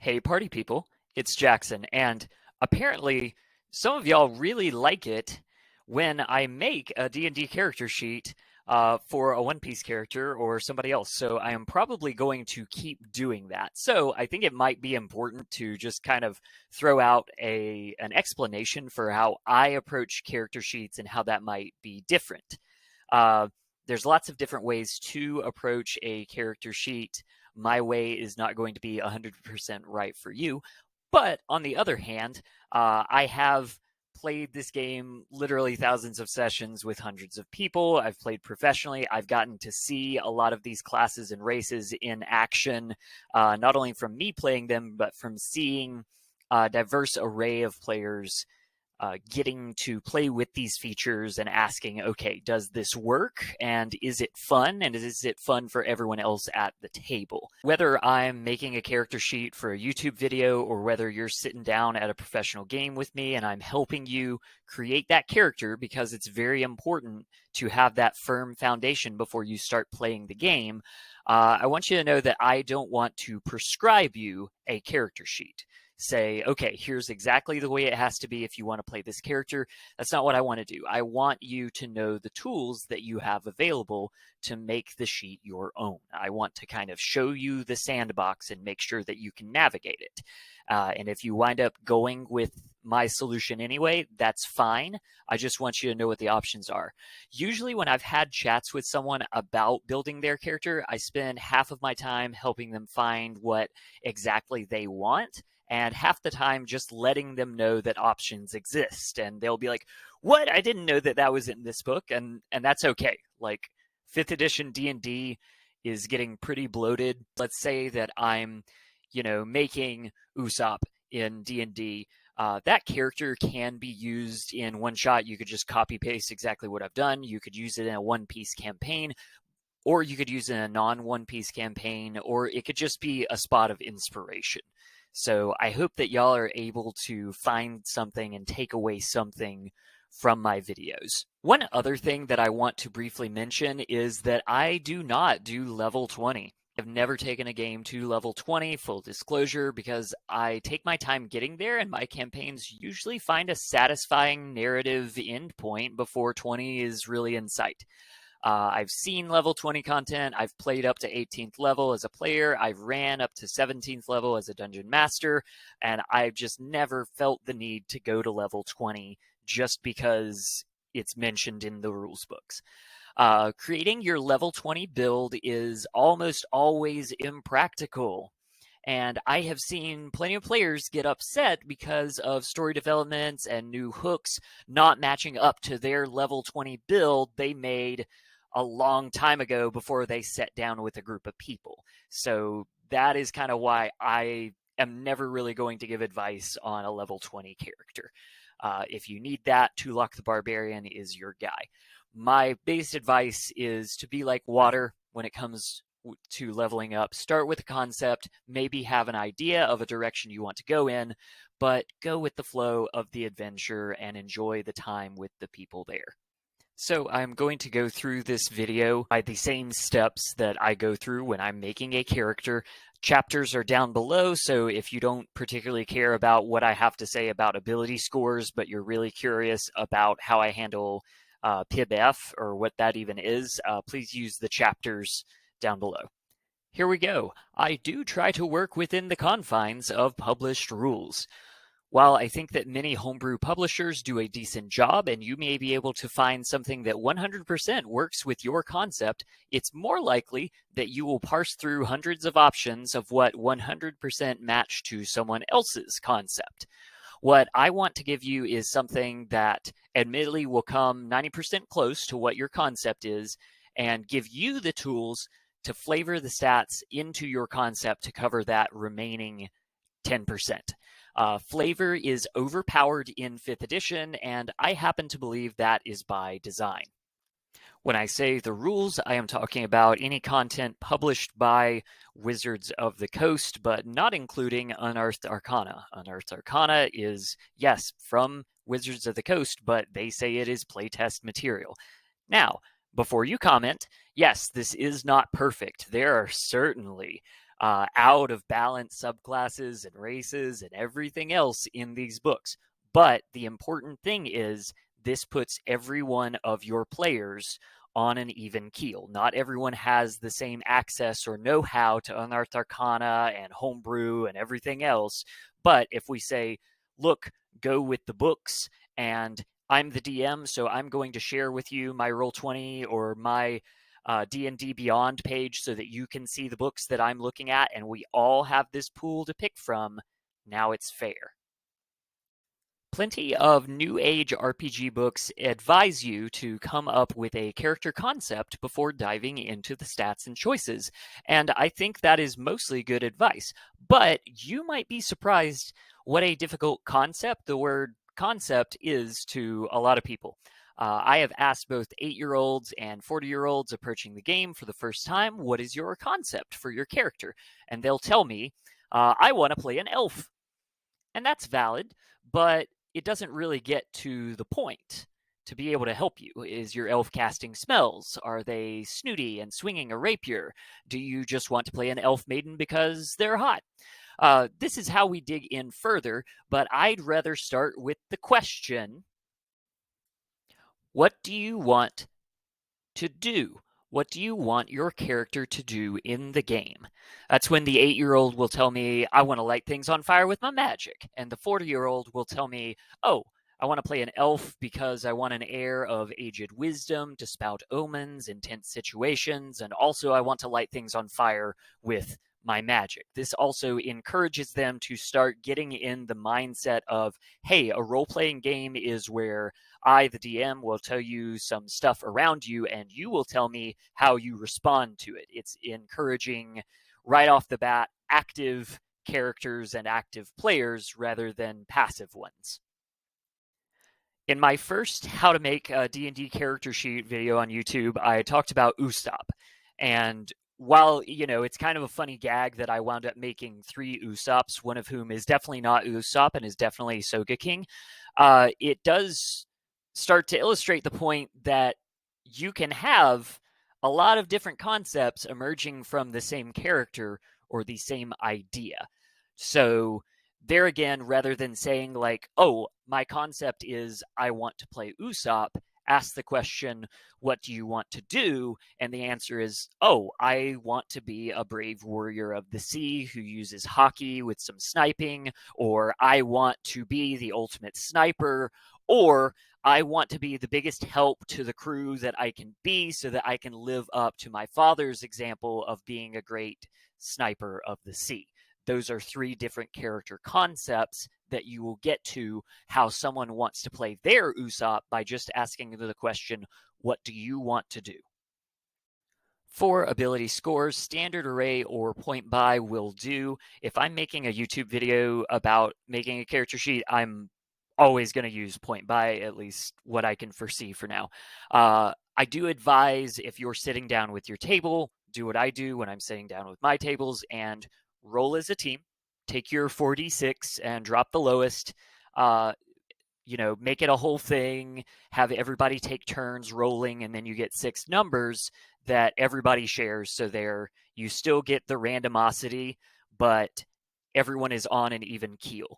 Hey, party people, it's Jackson, and apparently some of y'all really like it when I make a D&D character sheet for a One Piece character or somebody else. So I am probably going to keep doing that. So I think it might be important to just kind of throw out an explanation for how I approach character sheets and how that might be different. Uh, there's lots of different ways to approach a character sheet. My way is not going to be 100% right for you. But on the other hand, I have played this game literally thousands of sessions with hundreds of people. I've played professionally. I've gotten to see a lot of these classes and races in action, not only from me playing them, but from seeing a diverse array of players getting to play with these features and asking, okay, does this work? And is it fun? And is it fun for everyone else at the table? Whether I'm making a character sheet for a YouTube video or whether you're sitting down at a professional game with me and I'm helping you create that character, because it's very important to have that firm foundation before you start playing the game. I want you to know that I don't want to prescribe you a character sheet. Say, okay, here's exactly the way it has to be if you want to play this character. That's not what I want to do. I want you to know the tools that you have available to make the sheet your own. I want to kind of show you the sandbox and make sure that you can navigate it. And if you wind up going with my solution anyway, that's fine. I just want you to know what the options are. Usually when I've had chats with someone about building their character, I spend half of my time helping them find what exactly they want, and half the time just letting them know that options exist. And they'll be like, what? I didn't know that was in this book. And that's okay. Like 5th edition D&D is getting pretty bloated. Let's say that I'm, making Usopp in D&D. That character can be used in one shot. You could just copy paste exactly what I've done. You could use it in a One Piece campaign, or you could use it in a non-One Piece campaign, or it could just be a spot of inspiration. So I hope that y'all are able to find something and take away something from my videos. One other thing that I want to briefly mention is that I do not do level 20. I've never taken a game to level 20, full disclosure, because I take my time getting there, and my campaigns usually find a satisfying narrative endpoint before 20 is really in sight. I've seen level 20 content. I've played up to 18th level as a player. I've ran up to 17th level as a dungeon master, and I've just never felt the need to go to level 20 just because it's mentioned in the rules books. Creating your level 20 build is almost always impractical. And I have seen plenty of players get upset because of story developments and new hooks not matching up to their level 20 build they made a long time ago before they sat down with a group of people. So that is kind of why I am never really going to give advice on a level 20 character. If you need that, Tulak the Barbarian is your guy. My base advice is to be like water when it comes to leveling up. Start with a concept, maybe have an idea of a direction you want to go in, but go with the flow of the adventure and enjoy the time with the people there. So I'm going to go through this video by the same steps that I go through when I'm making a character. Chapters are down below, so if you don't particularly care about what I have to say about ability scores, but you're really curious about how I handle PIBF or what that even is, please use the chapters down below. Here we go. I do try to work within the confines of published rules. While I think that many homebrew publishers do a decent job and you may be able to find something that 100% works with your concept, it's more likely that you will parse through hundreds of options of what 100% match to someone else's concept. What I want to give you is something that admittedly will come 90% close to what your concept is and give you the tools to flavor the stats into your concept to cover that remaining 10%. Flavor is overpowered in 5th edition, and I happen to believe that is by design. When I say the rules, I am talking about any content published by Wizards of the Coast, but not including Unearthed Arcana. Unearthed Arcana is, yes, from Wizards of the Coast, but they say it is playtest material. Now, before you comment, yes, this is not perfect. There are certainly out of balance subclasses and races and everything else in these books. But the important thing is this puts every one of your players on an even keel. Not everyone has the same access or know-how to Unearthed Arcana and homebrew and everything else. But if we say, look, go with the books, and I'm the DM, so I'm going to share with you my Roll20 or my D&D Beyond page so that you can see the books that I'm looking at, and we all have this pool to pick from, now it's fair. Plenty of New Age RPG books advise you to come up with a character concept before diving into the stats and choices, and I think that is mostly good advice. But you might be surprised what a difficult concept the word concept is to a lot of people. I have asked both 8-year-olds and 40-year-olds approaching the game for the first time, what is your concept for your character? And they'll tell me, I want to play an elf. And that's valid, but it doesn't really get to the point to be able to help you. Is your elf casting spells? Are they snooty and swinging a rapier? Do you just want to play an elf maiden because they're hot? This is how we dig in further, but I'd rather start with the question, what do you want to do? What do you want your character to do in the game? That's when the 8-year-old will tell me, I want to light things on fire with my magic. And the 40-year-old will tell me, oh, I want to play an elf because I want an air of aged wisdom to spout omens in tense situations. And also I want to light things on fire with my magic. This also encourages them to start getting in the mindset of, hey, a role-playing game is where I, the DM, will tell you some stuff around you, and you will tell me how you respond to it. It's encouraging, right off the bat, active characters and active players rather than passive ones. In my first How to Make a D&D Character Sheet video on YouTube, I talked about Usopp. And while, it's kind of a funny gag that I wound up making 3 Usopps, one of whom is definitely not Usopp and is definitely Sogeking, it does start to illustrate the point that you can have a lot of different concepts emerging from the same character or the same idea. So there again, rather than saying like, oh, my concept is I want to play Usopp, ask the question, what do you want to do? And the answer is, oh, I want to be a brave warrior of the sea who uses hockey with some sniping, or I want to be the ultimate sniper, or I want to be the biggest help to the crew that I can be so that I can live up to my father's example of being a great sniper of the sea. Those are 3 different character concepts that you will get to how someone wants to play their Usopp by just asking the question, what do you want to do? For ability scores, standard array or point buy will do. If I'm making a YouTube video about making a character sheet, I'm always going to use point buy, at least what I can foresee for now. I do advise if you're sitting down with your table, do what I do when I'm sitting down with my tables and roll as a team. Take your 4d6 and drop the lowest. Make it a whole thing, have everybody take turns rolling, and then you get 6 numbers that everybody shares. So there you still get the randomosity, but everyone is on an even keel.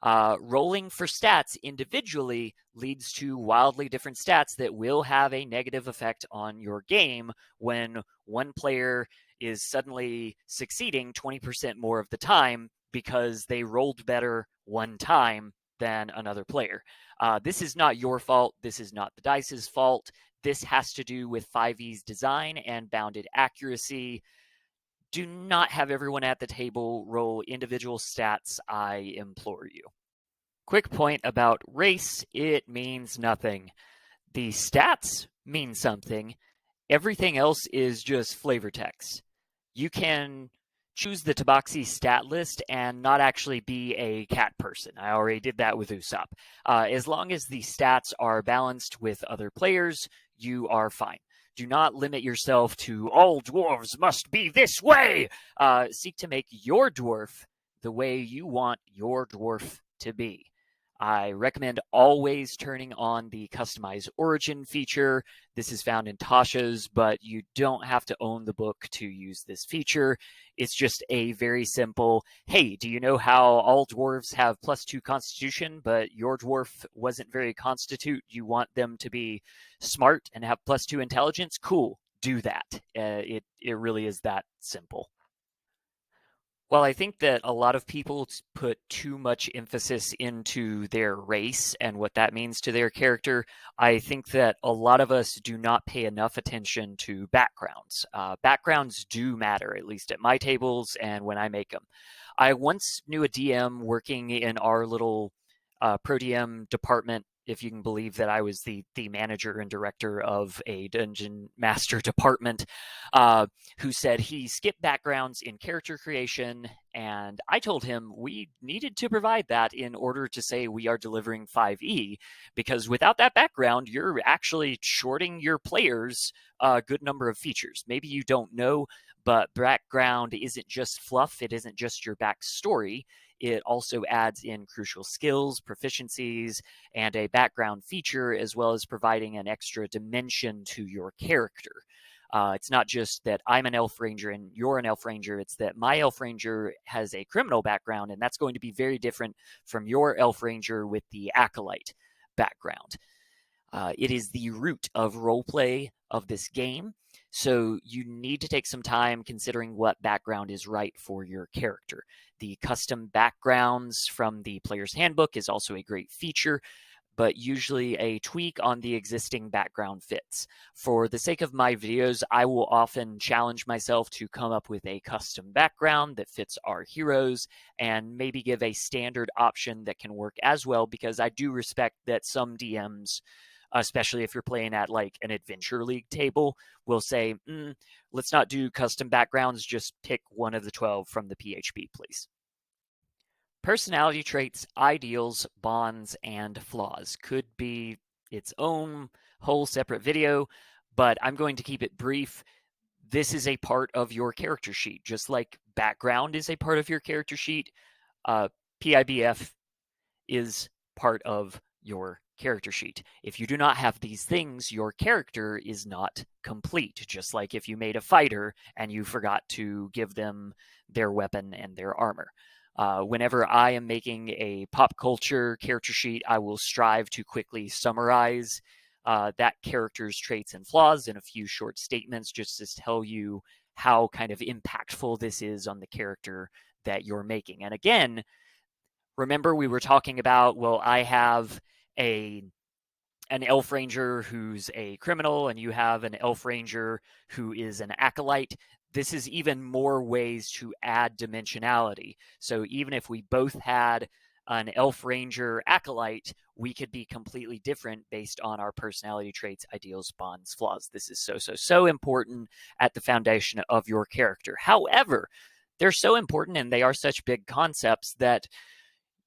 Rolling for stats individually leads to wildly different stats that will have a negative effect on your game when one player is suddenly succeeding 20% more of the time because they rolled better one time than another player. This is not your fault. This is not the dice's fault. This has to do with 5e's design and bounded accuracy. Do not have everyone at the table roll individual stats, I implore you. Quick point about race, it means nothing. The stats mean something. Everything else is just flavor text. You can choose the Tabaxi stat list and not actually be a cat person. I already did that with Usopp. As long as the stats are balanced with other players, you are fine. Do not limit yourself to all dwarves must be this way. Seek to make your dwarf the way you want your dwarf to be. I recommend always turning on the Customize Origin feature. This is found in Tasha's, but you don't have to own the book to use this feature. It's just a very simple, hey, do you know how all dwarves have +2 constitution, but your dwarf wasn't very constitute? You want them to be smart and have +2 intelligence? Cool, do that. It really is that simple. Well, I think that a lot of people put too much emphasis into their race and what that means to their character. I think that a lot of us do not pay enough attention to backgrounds. Backgrounds do matter, at least at my tables and when I make them. I once knew a DM working in our little pro DM department, if you can believe that I was the manager and director of a dungeon master department, who said he skipped backgrounds in character creation. And I told him we needed to provide that in order to say we are delivering 5e, because without that background, you're actually shorting your players a good number of features. Maybe you don't know, but background isn't just fluff. It isn't just your backstory. It also adds in crucial skills, proficiencies, and a background feature, as well as providing an extra dimension to your character. It's not just that I'm an elf ranger and you're an elf ranger. It's that my elf ranger has a criminal background, and that's going to be very different from your elf ranger with the acolyte background. It is the root of roleplay of this game, so you need to take some time considering what background is right for your character. The custom backgrounds from the player's handbook is also a great feature, but usually a tweak on the existing background fits. For the sake of my videos, I will often challenge myself to come up with a custom background that fits our heroes and maybe give a standard option that can work as well, because I do respect that some DMs, especially if you're playing at like an adventure league table, will say, let's not do custom backgrounds, just pick one of the 12 from the PHB, please. Personality traits, ideals, bonds, and flaws could be its own whole separate video, but I'm going to keep it brief. This is a part of your character sheet, just like background is a part of your character sheet. PIBF is part of your character sheet. If you do not have these things, your character is not complete, just like if you made a fighter and you forgot to give them their weapon and their armor. Whenever I am making a pop culture character sheet, I will strive to quickly summarize that character's traits and flaws in a few short statements, just to tell you how kind of impactful this is on the character that you're making. And again, remember we were talking about, well, I have an elf ranger who's a criminal and you have an elf ranger who is an acolyte. This is even more ways to add dimensionality. So even if we both had an elf ranger acolyte, we could be completely different based on our personality traits, ideals, bonds, flaws. This is so important at the foundation of your character. However, they're so important and they are such big concepts that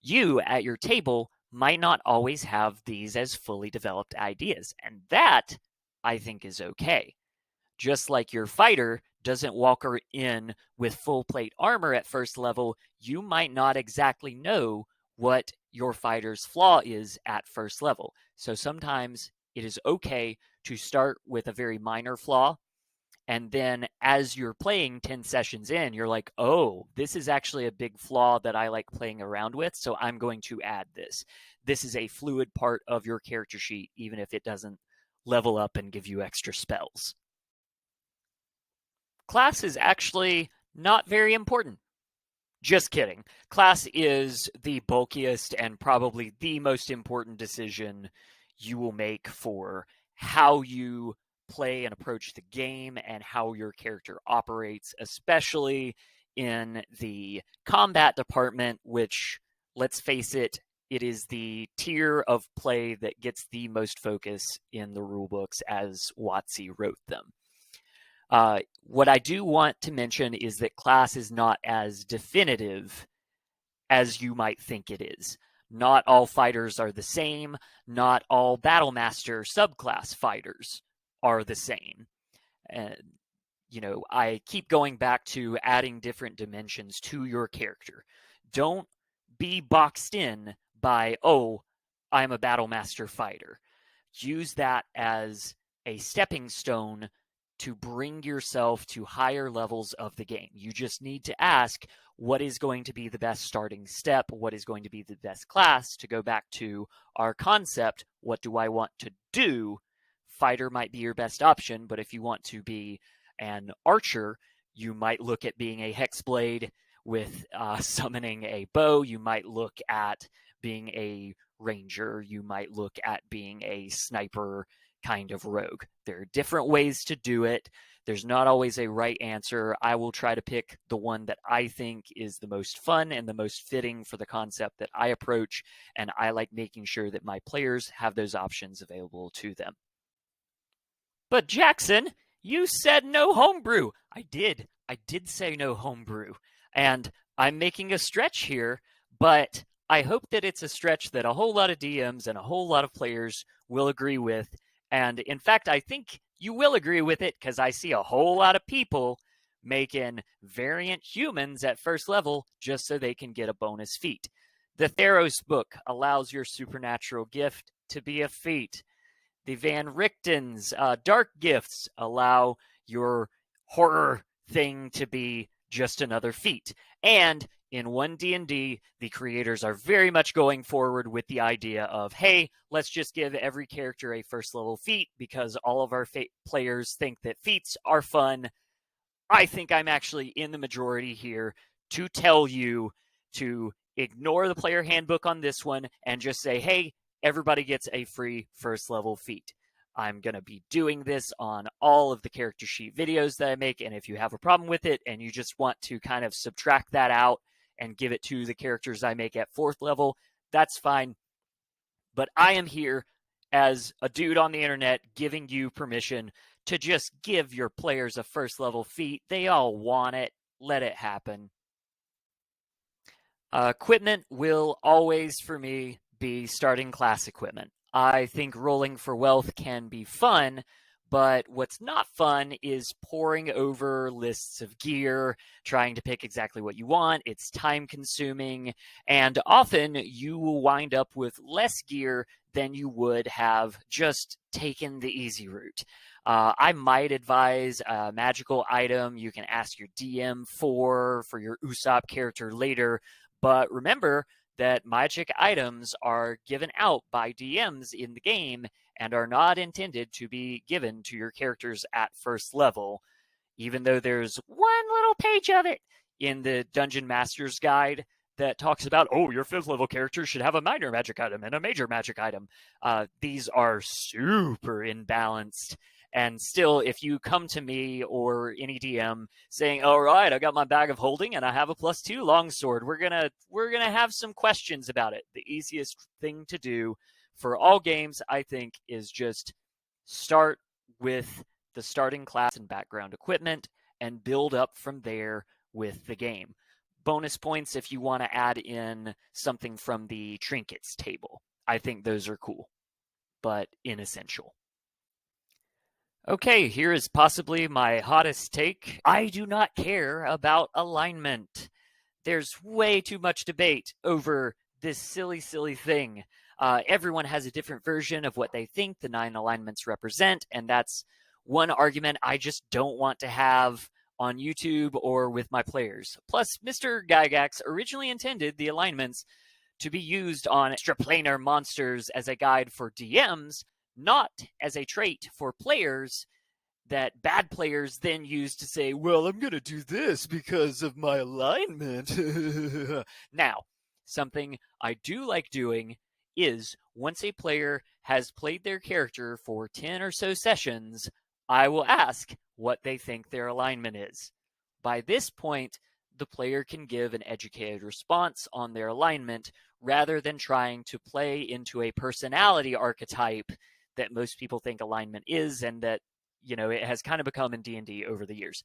you at your table might not always have these as fully developed ideas. And that, I think, is okay. Just like your fighter doesn't walk in with full plate armor at first level, you might not exactly know what your fighter's flaw is at first level. So sometimes it is okay to start with a very minor flaw. And then as you're playing 10 sessions in, you're like, oh, this is actually a big flaw that I like playing around with, so I'm going to add this. This is a fluid part of your character sheet, even if it doesn't level up and give you extra spells. Class is actually not very important. Just kidding. Class is the bulkiest and probably the most important decision you will make for how you play and approach the game and how your character operates, especially in the combat department, which, let's face it, it is the tier of play that gets the most focus in the rulebooks as WotC wrote them. What I do want to mention is that class is not as definitive as you might think it is. Not all fighters are the same. Not all Battlemaster subclass fighters are the same. And, I keep going back to adding different dimensions to your character. Don't be boxed in by, oh, I'm a battle master fighter. Use that as a stepping stone to bring yourself to higher levels of the game. You just need to ask, what is going to be the best starting step? What is going to be the best class? To go back to our concept, what do I want to do? Fighter might be your best option, but if you want to be an archer, you might look at being a hexblade with summoning a bow. You might look at being a ranger. You might look at being a sniper kind of rogue. There are different ways to do it. There's not always a right answer. I will try to pick the one that I think is the most fun and the most fitting for the concept that I approach, and I like making sure that my players have those options available to them. But Jackson, you said no homebrew. I did say no homebrew. And I'm making a stretch here, but I hope that it's a stretch that a whole lot of DMs and a whole lot of players will agree with. And in fact, I think you will agree with it because I see a whole lot of people making variant humans at first level just so they can get a bonus feat. The Theros book allows your supernatural gift to be a feat. The Van Richten's dark gifts allow your horror thing to be just another feat. And in 1D&D, the creators are very much going forward with the idea of, hey, let's just give every character a first level feat because all of our players think that feats are fun. I think I'm actually in the majority here to tell you to ignore the player handbook on this one and just say, hey, everybody gets a free first level feat. I'm going to be doing this on all of the character sheet videos that I make. And if you have a problem with it and you just want to kind of subtract that out and give it to the characters I make at 4th level, that's fine. But I am here as a dude on the internet giving you permission to just give your players a first level feat. They all want it. Let it happen. Equipment will always, for me, be starting class equipment. I think rolling for wealth can be fun, but what's not fun is poring over lists of gear, trying to pick exactly what you want. It's time consuming, and often you will wind up with less gear than you would have just taken the easy route. I might advise a magical item you can ask your DM for your Usopp character later, but remember that magic items are given out by DMs in the game and are not intended to be given to your characters at first level, even though there's one little page of it in the Dungeon Master's Guide that talks about, oh, your 5th level character should have a minor magic item and a major magic item. These are super imbalanced. And still, if you come to me or any DM saying, all right, I got my bag of holding and I have a +2 longsword, we're gonna have some questions about it. The easiest thing to do for all games, I think, is just start with the starting class and background equipment and build up from there with the game. Bonus points if you want to add in something from the trinkets table. I think those are cool, but inessential. Okay, here is possibly my hottest take. I do not care about alignment. There's way too much debate over this silly, silly thing. Everyone has a different version of what they think the 9 alignments represent, and that's one argument I just don't want to have on YouTube or with my players. Plus, Mr. Gygax originally intended the alignments to be used on extraplanar monsters as a guide for DMs, not as a trait for players that bad players then use to say, well, I'm going to do this because of my alignment. Now, something I do like doing is once a player has played their character for 10 or so sessions, I will ask what they think their alignment is. By this point, the player can give an educated response on their alignment rather than trying to play into a personality archetype that most people think alignment is, and that, you know, it has kind of become in D&D over the years.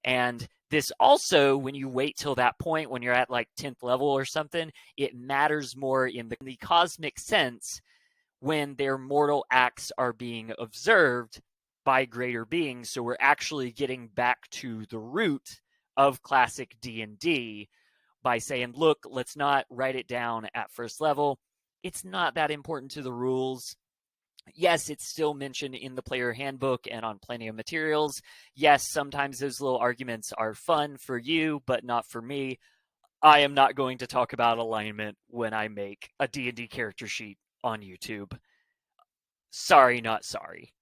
And this also, when you wait till that point, when you're at like 10th level or something, it matters more in the cosmic sense when their mortal acts are being observed by greater beings. So we're actually getting back to the root of classic D&D by saying, look, let's not write it down at first level. It's not that important to the rules. Yes, it's still mentioned in the player handbook and on plenty of materials. Yes, sometimes those little arguments are fun for you, but not for me. I am not going to talk about alignment when I make a D&D character sheet on YouTube. Sorry, not sorry.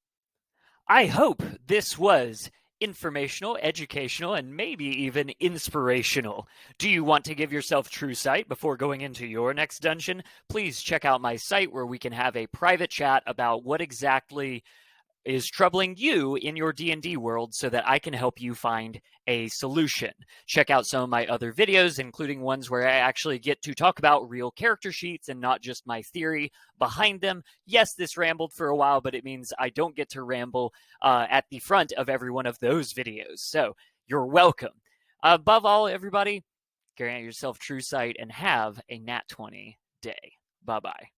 I hope this was informational, educational, and maybe even inspirational. Do you want to give yourself true sight before going into your next dungeon? Please check out my site where we can have a private chat about what exactly is troubling you in your D&D world so that I can help you find a solution. Check out some of my other videos, including ones where I actually get to talk about real character sheets and not just my theory behind them. Yes, this rambled for a while, but it means I don't get to ramble at the front of every one of those videos. So you're welcome. Above all, everybody, grant yourself true sight and have a nat 20 day. Bye-bye.